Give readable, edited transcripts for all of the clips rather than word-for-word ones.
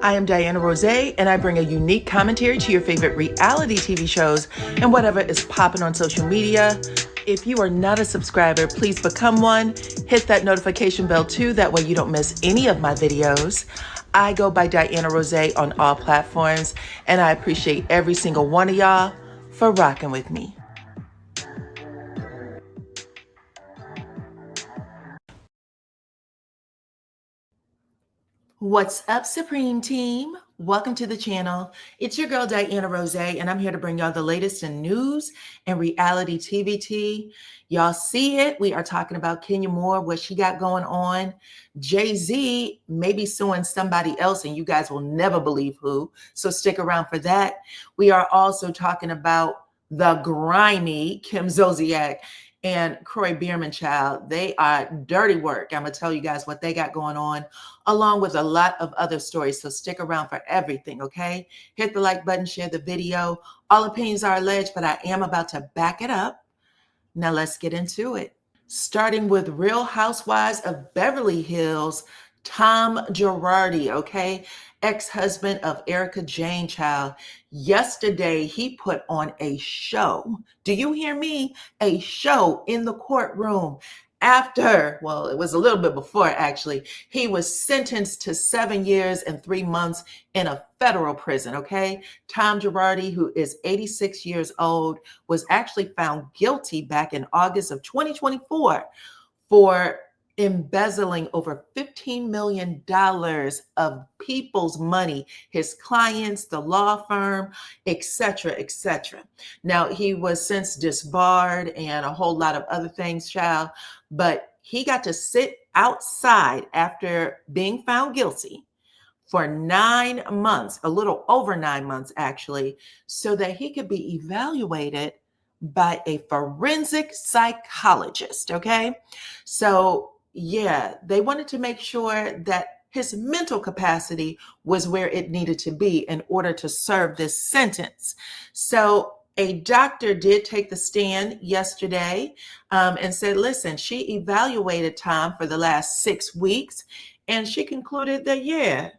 I am DYANAROZAY, and I bring a unique commentary to your favorite reality TV shows and whatever is popping on social media. If you are not a subscriber, please become one. Hit that notification bell too, that way you don't miss any of my videos. I go by DYANAROZAY on all platforms, and I appreciate every single one of y'all for rocking with me. What's up, Supreme Team? Welcome to the channel. It's your girl, DYANAROZAY, and I'm here to bring y'all the latest in news and reality TV tea. Y'all see it. We are talking about Kenya Moore, what she got going on. Jay-Z may be suing somebody else, and you guys will never believe who. So stick around for that. We are also talking about the grimy Kim Zolciak and Trey Beerman, child. They are dirty work. I'm going to tell you guys what they got going on, along with a lot of other stories. So stick around for everything, okay? Hit the like button, share the video. All opinions are alleged, but I am about to back it up. Now let's get into it. Starting with Real Housewives of Beverly Hills, Tom Girardi, okay? Ex-husband of Erika Jayne, child. Yesterday, he put on a show. Do you hear me? A show in the courtroom after, well, it was a little bit before actually, he was sentenced to 7 years and 3 months in a federal prison, okay? Tom Girardi, who is 86 years old, was actually found guilty back in August of 2024 for embezzling over $15 million of people's money, his clients, the law firm, etc., etc. Now, he was since disbarred and a whole lot of other things, child, but he got to sit outside after being found guilty for 9 months, a little over 9 months actually, so that he could be evaluated by a forensic psychologist, okay? So yeah, they wanted to make sure that his mental capacity was where it needed to be in order to serve this sentence. So a doctor did take the stand yesterday and said, listen, she evaluated Tom for the last 6 weeks, and she concluded that, yeah,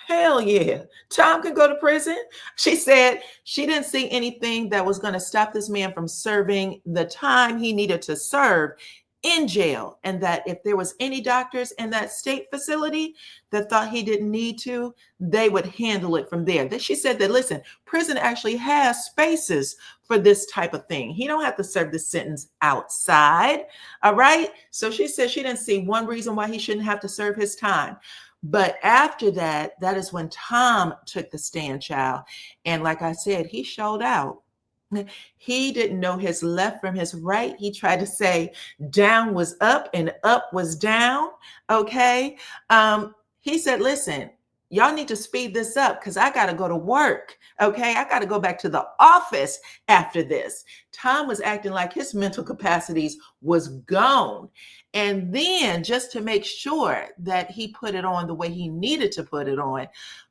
hell yeah, Tom can go to prison. She said she didn't see anything that was going to stop this man from serving the time he needed to serve in jail, and that if there was any doctors in that state facility that thought he didn't need to, they would handle it from there. Then she said that, listen, prison actually has spaces for this type of thing. He don't have to serve the sentence outside, all right? So she said she didn't see one reason why he shouldn't have to serve his time. But after that, that is when Tom took the stand, child. And like I said, he showed out. He didn't know his left from his right. He tried to say down was up and up was down. Okay. He said, listen, y'all need to speed this up because I got to go to work. Okay. I got to go back to the office after this. Tom was acting like his mental capacities was gone. And then just to make sure that he put it on the way he needed to put it on,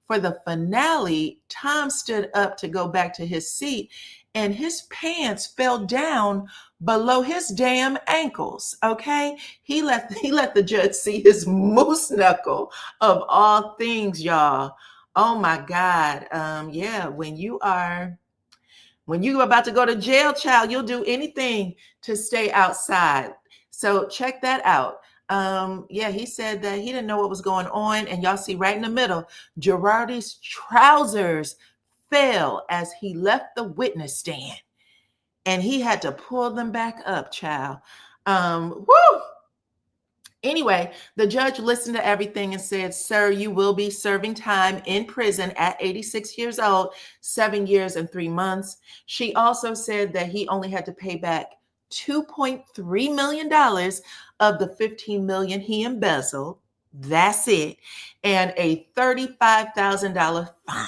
for the finale, Tom stood up to go back to his seat, and his pants fell down below his damn ankles, okay? He let the judge see his moose knuckle of all things, y'all. Oh my God. Yeah, when you are about to go to jail, child, you'll do anything to stay outside. So check that out. Yeah, he said that he didn't know what was going on. And y'all see right in the middle, Girardi's trousers fell as he left the witness stand, and he had to pull them back up, child. Woo! Anyway, the judge listened to everything and said, sir, you will be serving time in prison at 86 years old, 7 years and 3 months. She also said that he only had to pay back $2.3 million of the $15 million he embezzled. That's it. And a $35,000 fine,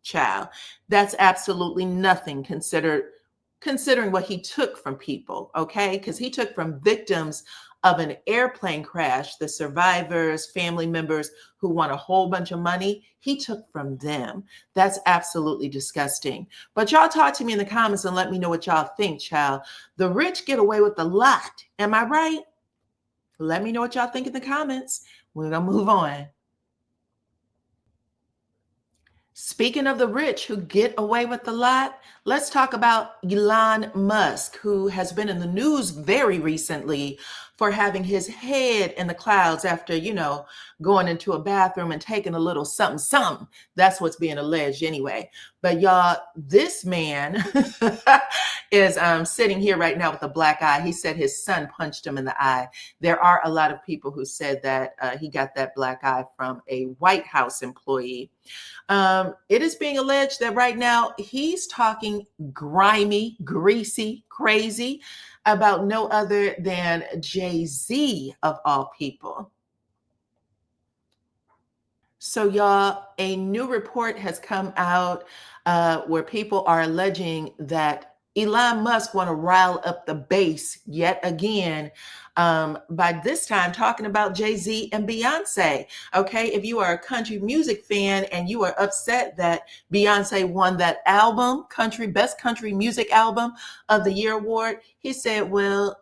child. That's absolutely nothing considering what he took from people, okay? Because he took from victims of an airplane crash, the survivors, family members who want a whole bunch of money. He took from them. That's absolutely disgusting. But y'all talk to me in the comments and let me know what y'all think, child. The rich get away with a lot. Am I right? Let me know what y'all think in the comments. We're going to move on. Speaking of the rich who get away with a lot, let's talk about Elon Musk, who has been in the news very recently for having his head in the clouds after, going into a bathroom and taking a little something, something. That's what's being alleged anyway. But y'all, this man is sitting here right now with a black eye. He said his son punched him in the eye. There are a lot of people who said that he got that black eye from a White House employee. It is being alleged that right now he's talking grimy, greasy, crazy about no other than Jay-Z of all people. So, y'all, a new report has come out where people are alleging that Elon Musk want to rile up the base yet again. By this time, talking about Jay-Z and Beyonce. Okay, if you are a country music fan and you are upset that Beyonce won that album, Best Country Music Album of the Year award, he said, well,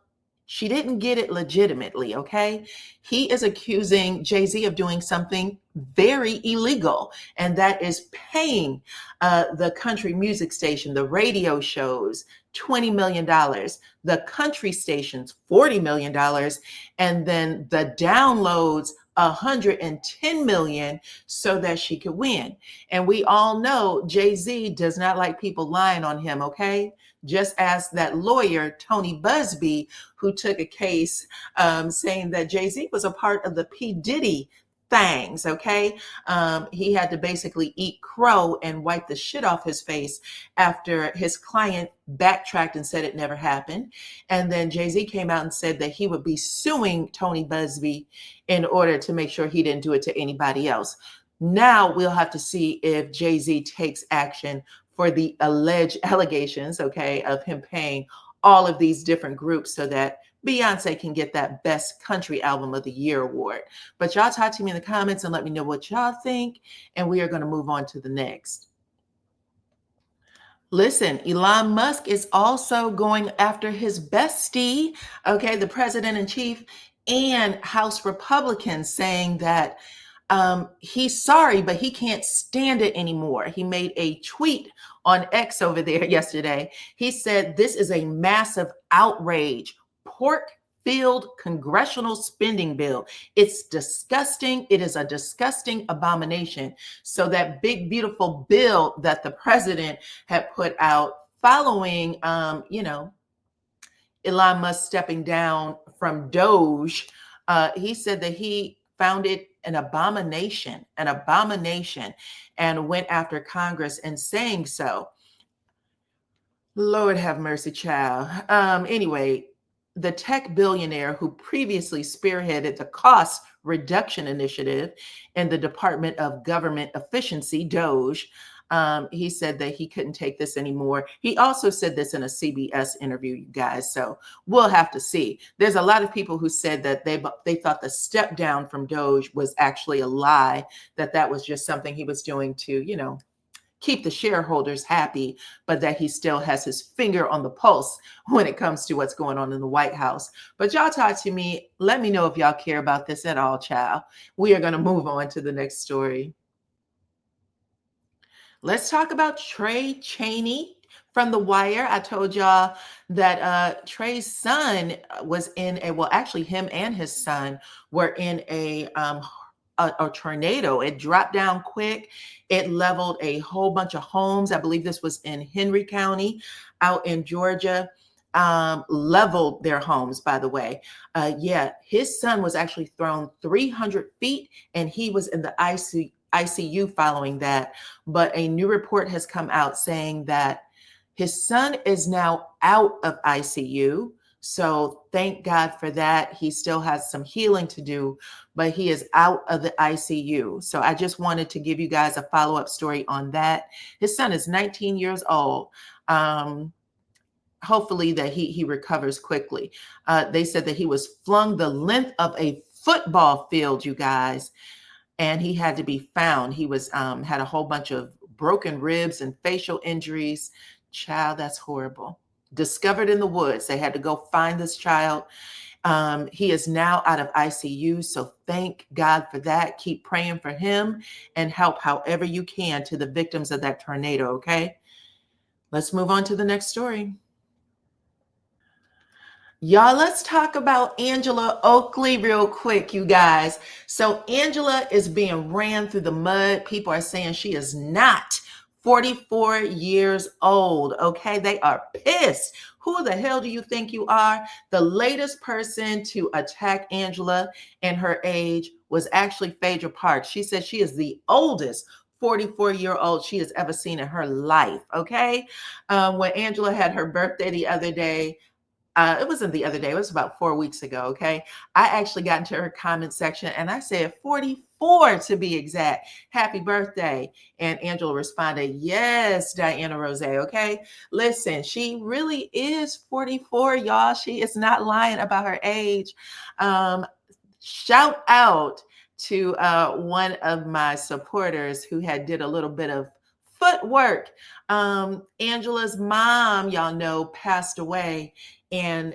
she didn't get it legitimately, okay? He is accusing Jay-Z of doing something very illegal, and that is paying the country music station, the radio shows, $20 million, the country stations, $40 million, and then the downloads, 110 million, so that she could win. And we all know Jay-Z does not like people lying on him, okay? Just as that lawyer, Tony Busby, who took a case saying that Jay-Z was a part of the P. Diddy things, okay? He had to basically eat crow and wipe the shit off his face after his client backtracked and said it never happened. And then Jay-Z came out and said that he would be suing Tony Busby in order to make sure he didn't do it to anybody else. Now we'll have to see if Jay-Z takes action for the alleged allegations, okay, of him paying all of these different groups so that Beyonce can get that Best Country Album of the Year award. But y'all talk to me in the comments and let me know what y'all think, and we are going to move on to the next. Listen, Elon Musk is also going after his bestie, okay, the president in chief, and House Republicans, saying that he's sorry, but he can't stand it anymore. He made a tweet on X over there yesterday. He said, this is a massive outrage. Pork-filled congressional spending bill. It's disgusting. It is a disgusting abomination. So that big, beautiful bill that the president had put out following, Elon Musk stepping down from Doge, he said that he found it an abomination, and went after Congress in saying so. Lord have mercy, child. Anyway, the tech billionaire who previously spearheaded the cost reduction initiative in the Department of Government Efficiency, Doge, he said that he couldn't take this anymore. He also said this in a CBS interview, you guys. So we'll have to see. There's a lot of people who said that they thought the step down from Doge was actually a lie, that was just something he was doing to, keep the shareholders happy, but that he still has his finger on the pulse when it comes to what's going on in the White House. But y'all talk to me. Let me know if y'all care about this at all, child. We are going to move on to the next story. Let's talk about Trey Chaney from The Wire. I told y'all that Trey's son was actually him and his son were in a tornado. It dropped down quick. It leveled a whole bunch of homes. I believe this was in Henry County out in Georgia. Leveled their homes, by the way. His son was actually thrown 300 feet and he was in the ICU following that. But a new report has come out saying that his son is now out of ICU. So thank God for that. He still has some healing to do, but he is out of the ICU. So I just wanted to give you guys a follow-up story on that. His son is 19 years old. Hopefully that he recovers quickly. They said that he was flung the length of a football field, you guys, and he had to be found. He was had a whole bunch of broken ribs and facial injuries. Child, that's horrible. Discovered in the woods. They had to go find this child. He is now out of ICU, so thank God for that. Keep praying for him and help however you can to the victims of that tornado, okay? Let's move on to the next story. Y'all, let's talk about Angela Oakley real quick, you guys. So, Angela is being ran through the mud. People are saying she is not 44 years old. Okay, they are pissed. Who the hell do you think you are? The latest person to attack Angela and her age was actually Phaedra Parks. She said she is the oldest 44-year-old she has ever seen in her life. Okay, when Angela had her birthday the other day, it wasn't the other day, it was about 4 weeks ago. Okay. I actually got into her comment section and I said 44 to be exact. Happy birthday. And Angela responded, yes, DYANAROZAY. Okay. Listen, she really is 44, y'all. She is not lying about her age. Um, Shout out to one of my supporters who had did a little bit of footwork. Angela's mom, y'all know, passed away, and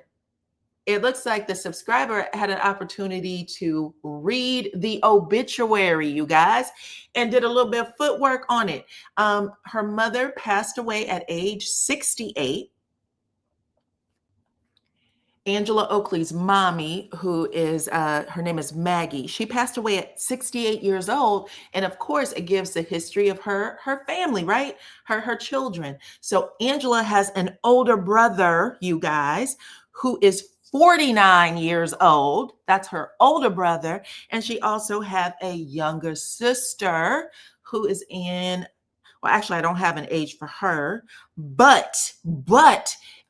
it looks like the subscriber had an opportunity to read the obituary, you guys, and did a little bit of footwork on it. Her mother passed away at age 68. Angela Oakley's mommy, who is her name is Maggie. She passed away at 68 years old, and of course, it gives the history of her family, right? Her children. So Angela has an older brother, you guys, who is 49 years old. That's her older brother, and she also have a younger sister who is in, well, actually, I don't have an age for her, but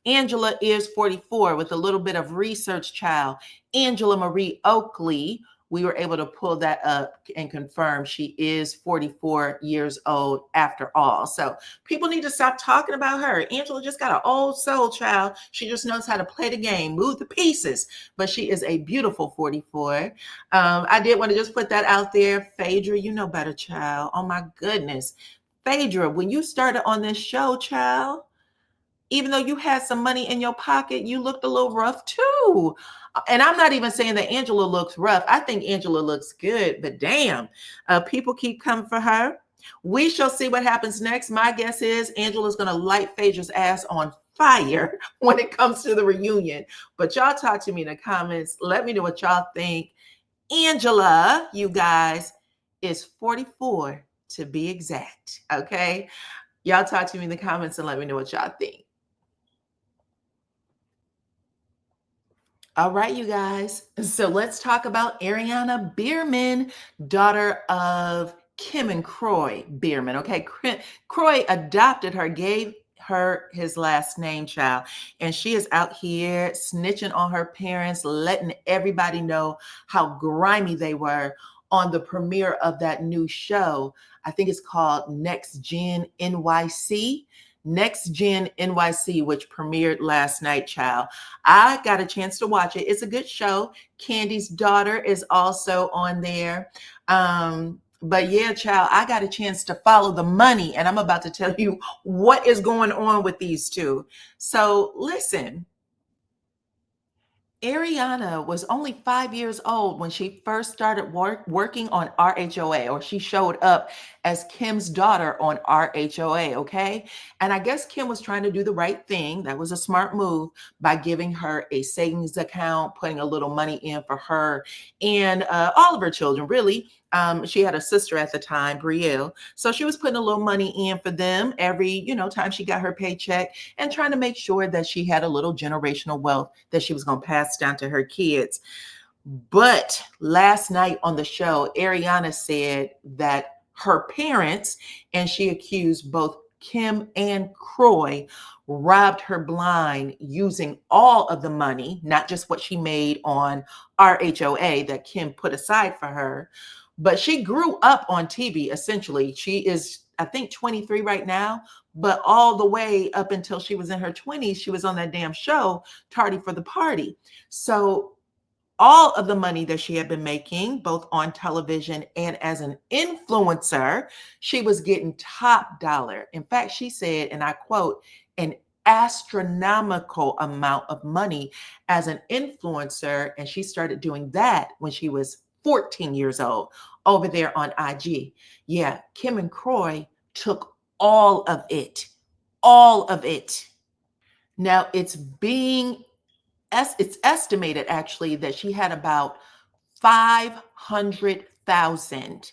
Angela is 44 with a little bit of research, child. Angela Marie Oakley, we were able to pull that up and confirm she is 44 years old after all. So people need to stop talking about her. Angela just got an old soul, child. She just knows how to play the game, move the pieces, but she is a beautiful 44. I did want to just put that out there. Phaedra, you know better, child. Oh my goodness. Phaedra, when you started on this show, child, even though you had some money in your pocket, you looked a little rough too. And I'm not even saying that Angela looks rough. I think Angela looks good, but damn, people keep coming for her. We shall see what happens next. My guess is Angela's going to light Phaedra's ass on fire when it comes to the reunion. But y'all talk to me in the comments. Let me know what y'all think. Angela, you guys, is 44 to be exact. Okay. Y'all talk to me in the comments and let me know what y'all think. All right, you guys. So let's talk about Ariana Beerman, daughter of Kim and Croy Beerman. Okay, Croy adopted her, gave her his last name, child, and she is out here snitching on her parents, letting everybody know how grimy they were on the premiere of that new show. I think it's called Next Gen NYC. Next Gen NYC, which premiered last night, child. I got a chance to watch it. It's a good show. Candy's daughter is also on there. But yeah, child, I got a chance to follow the money, and I'm about to tell you what is going on with these two. So listen, Ariana was only 5 years old when she first started working on RHOA, or she showed up as Kim's daughter on RHOA, okay? And I guess Kim was trying to do the right thing. That was a smart move by giving her a savings account, putting a little money in for her and all of her children, really. She had a sister at the time, Brielle. So she was putting a little money in for them every, time she got her paycheck, and trying to make sure that she had a little generational wealth that she was going to pass down to her kids. But last night on the show, Ariana said that her parents, and she accused both Kim and Croy, robbed her blind using all of the money, not just what she made on RHOA that Kim put aside for her. But she grew up on TV, essentially. She is, I think, 23 right now, but all the way up until she was in her 20s, she was on that damn show, Tardy for the Party. So all of the money that she had been making, both on television and as an influencer, she was getting top dollar. In fact, she said, and I quote, an astronomical amount of money as an influencer. And she started doing that when she was 14 years old over there on IG. Yeah, Kim and Croy took all of it. All of it. Now it's estimated actually that she had about 500,000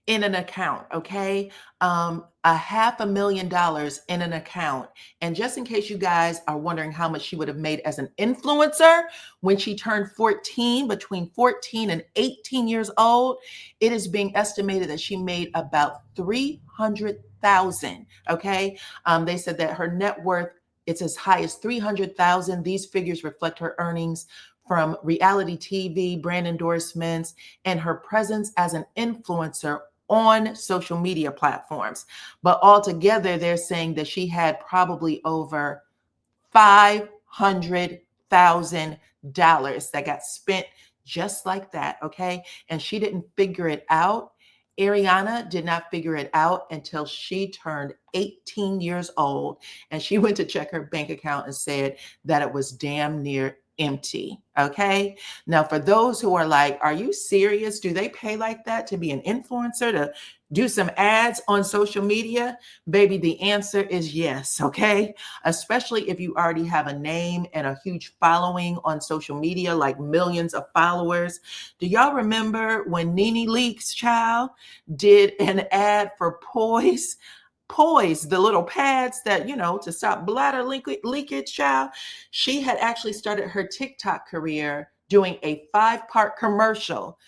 in an account, okay? A $500,000 in an account. And just in case you guys are wondering how much she would have made as an influencer when she turned 14, between 14 and 18 years old, it is being estimated that she made about 300,000, okay? They said that her net worth, it's as high as 300,000. These figures reflect her earnings from reality TV, brand endorsements, and her presence as an influencer on social media platforms. But altogether, they're saying that she had probably over $500,000 that got spent just like that, okay? And she didn't figure it out. Ariana did not figure it out until she turned 18 years old, and she went to check her bank account and said that it was damn near empty. Okay. Now, for those who are like, are you serious? Do they pay like that to be an influencer, to do some ads on social media? Baby, the answer is yes. Okay. Especially if you already have a name and a huge following on social media, like millions of followers. Do y'all remember when Nene Leakes child did an ad for Poise, the little pads that, to stop bladder leakage, child? She had actually started her TikTok career doing a 5-part commercial.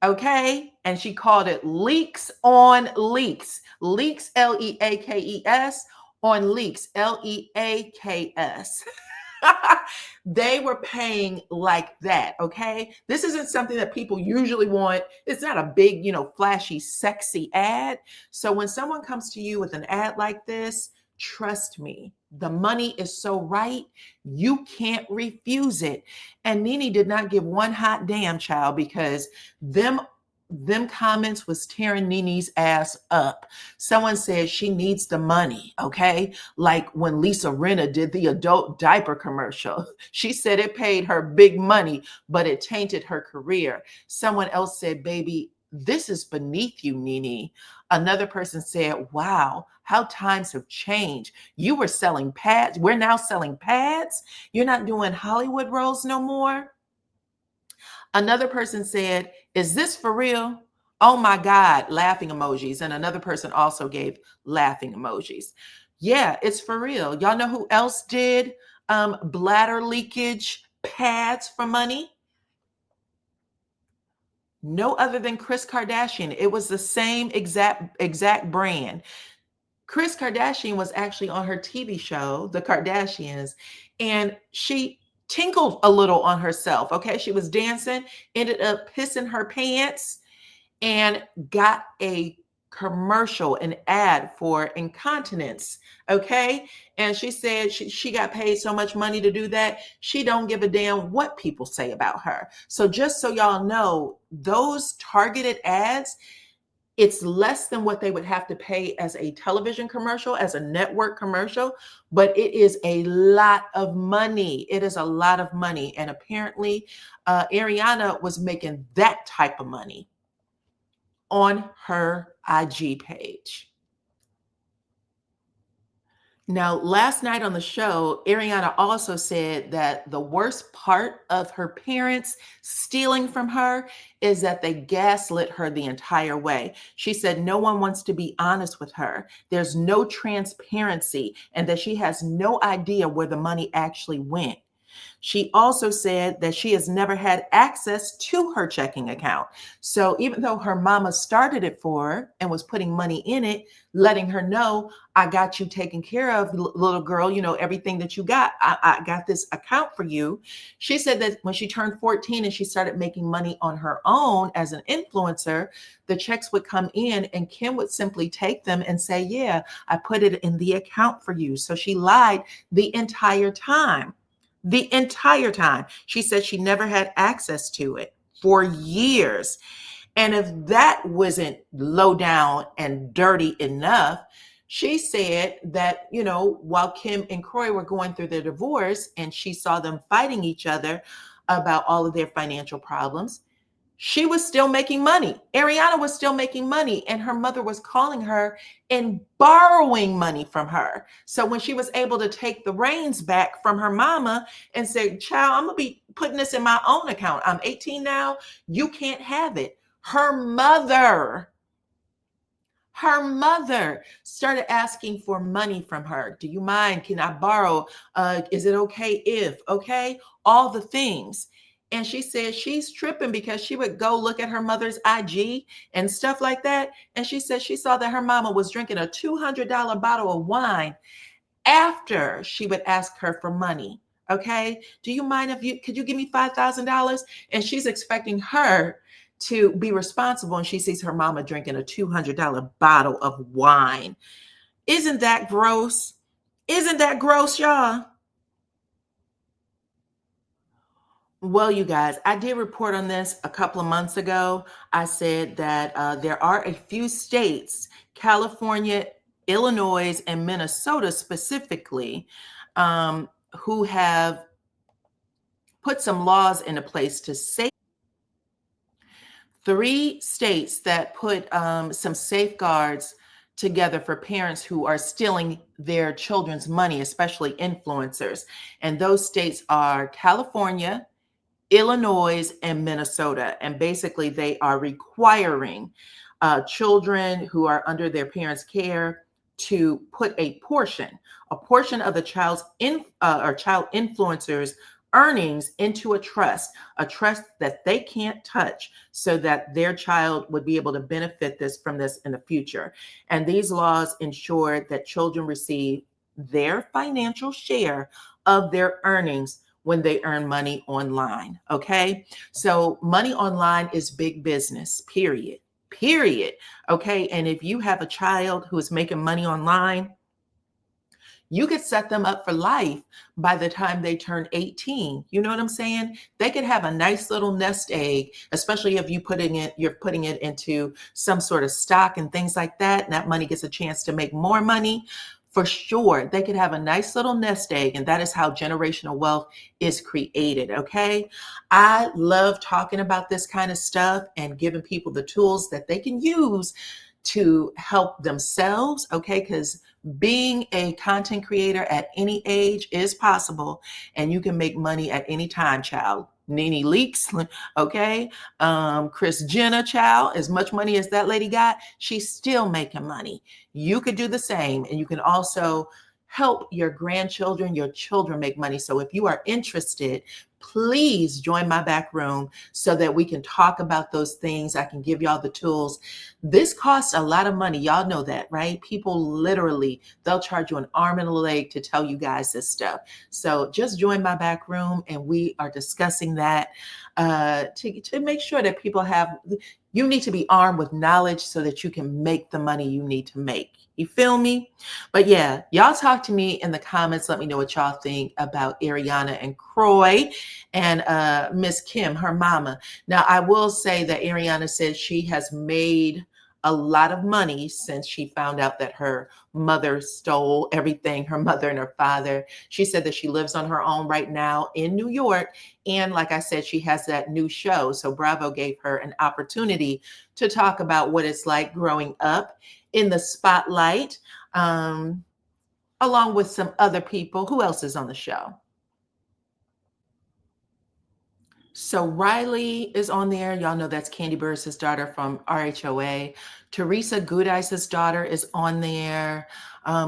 Okay. And she called it Leaks on Leaks. Leaks, Leakes, on Leaks, Leaks. They were paying like that. Okay. This isn't something that people usually want. It's not a big, flashy, sexy ad. So when someone comes to you with an ad like this, trust me, the money is so right, you can't refuse it. And Nene did not give one hot damn, child, because them comments was tearing Nene's ass up. Someone said she needs the money, okay? Like when Lisa Rinna did the adult diaper commercial. She said it paid her big money, but it tainted her career. Someone else said, baby, this is beneath you, Nene. Another person said, wow, how times have changed. You were selling pads. We're now selling pads. You're not doing Hollywood roles no more. Another person said, is this for real? Oh my God, laughing emojis. And another person also gave laughing emojis. Yeah, it's for real. Y'all know who else did bladder leakage pads for money? No other than Kris Kardashian. It was the same exact brand. Kris Kardashian was actually on her TV show, The Kardashians, and she tinkled a little on herself. Okay. She was dancing, ended up pissing her pants, and got a commercial, an ad for incontinence. Okay. And she said she got paid so much money to do that. She don't give a damn what people say about her. So just so y'all know, those targeted ads, it's less than what they would have to pay as a television commercial, as a network commercial, but it is a lot of money. It is a lot of money. And apparently, Ariana was making that type of money on her IG page. Now, last night on the show, Ariana also said that the worst part of her parents stealing from her is that they gaslit her the entire way. She said no one wants to be honest with her. There's no transparency, and that she has no idea where the money actually went. She also said that she has never had access to her checking account. So even though her mama started it for her and was putting money in it, letting her know, I got you taken care of, little girl, everything that you got, I got this account for you. She said that when she turned 14 and she started making money on her own as an influencer, the checks would come in and Kim would simply take them and say, yeah, I put it in the account for you. So she lied the entire time. The entire time. She said she never had access to it for years. And if that wasn't low down and dirty enough, She said that, while Kim and Kroy were going through their divorce and she saw them fighting each other about all of their financial problems, she was still making money. Ariana was still making money, and her mother was calling her and borrowing money from her. So when she was able to take the reins back from her mama and say, "Child, I'm going to be putting this in my own account. I'm 18 now. You can't have it." Her mother started asking for money from her. "Do you mind? Can I borrow? Is it okay if?" Okay, all the things. And she said she's tripping because she would go look at her mother's IG and stuff like that. And she said she saw that her mama was drinking a $200 bottle of wine after she would ask her for money. Okay, "Do you mind if you could you give me $5,000?" And she's expecting her to be responsible, and she sees her mama drinking a $200 bottle of wine. Isn't that gross? Isn't that gross, y'all? Well, you guys, I did report on this a couple of months ago. I said that there are a few states, California, Illinois, and Minnesota specifically, who have put some laws into place to save. Three states that put some safeguards together for parents who are stealing their children's money, especially influencers. And those states are California, Illinois, and Minnesota. And basically, they are requiring children who are under their parents' care to put a portion of the child's or child influencers' earnings into a trust that they can't touch, so that their child would be able to benefit from this in the future. And these laws ensure that children receive their financial share of their earnings when they earn money online. Okay. So money online is big business, period. Period. Okay. And if you have a child who is making money online, you could set them up for life by the time they turn 18. You know what I'm saying? They could have a nice little nest egg, especially if you're putting it into some sort of stock and things like that. And that money gets a chance to make more money. For sure, they could have a nice little nest egg, and that is how generational wealth is created. Okay. I love talking about this kind of stuff and giving people the tools that they can use to help themselves. Okay. Because being a content creator at any age is possible, and you can make money at any time, child. Nene Leakes, okay? Chris Jenner, child, as much money as that lady got, she's still making money. You could do the same, and you can also help your grandchildren, your children make money. So if you are interested, please join my back room so that we can talk about those things. I can give y'all the tools. This costs a lot of money. Y'all know that, right? People literally, they'll charge you an arm and a leg to tell you guys this stuff. So just join my back room, and we are discussing that to make sure that people have, you need to be armed with knowledge so that you can make the money you need to make. You feel me? But yeah, y'all talk to me in the comments. Let me know what y'all think about Ariana and Kroy and Miss Kim, her mama. Now, I will say that Ariana says she has made a lot of money since she found out that her mother stole everything, her mother and her father. She said that she lives on her own right now in New York. And like I said, she has that new show. So Bravo gave her an opportunity to talk about what it's like growing up in the spotlight, along with some other people. Who else is on the show? So Riley is on there. Y'all know that's Candy Burris' daughter from RHOA. Teresa Goodice's daughter is on there.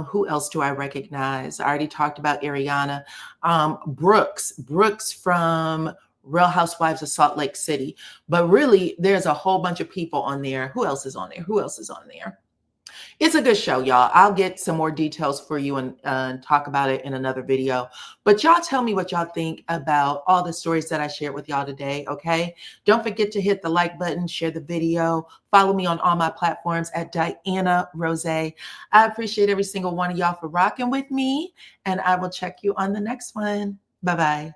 Who else do I recognize? I already talked about Ariana. Brooks from Real Housewives of Salt Lake City. But really, there's a whole bunch of people on there. Who else is on there? Who else is on there? It's a good show, y'all. I'll get some more details for you and talk about it in another video. But y'all tell me what y'all think about all the stories that I shared with y'all today, okay? Don't forget to hit the like button, share the video, follow me on all my platforms at DYANAROZAY. I appreciate every single one of y'all for rocking with me, and I will check you on the next one. Bye-bye.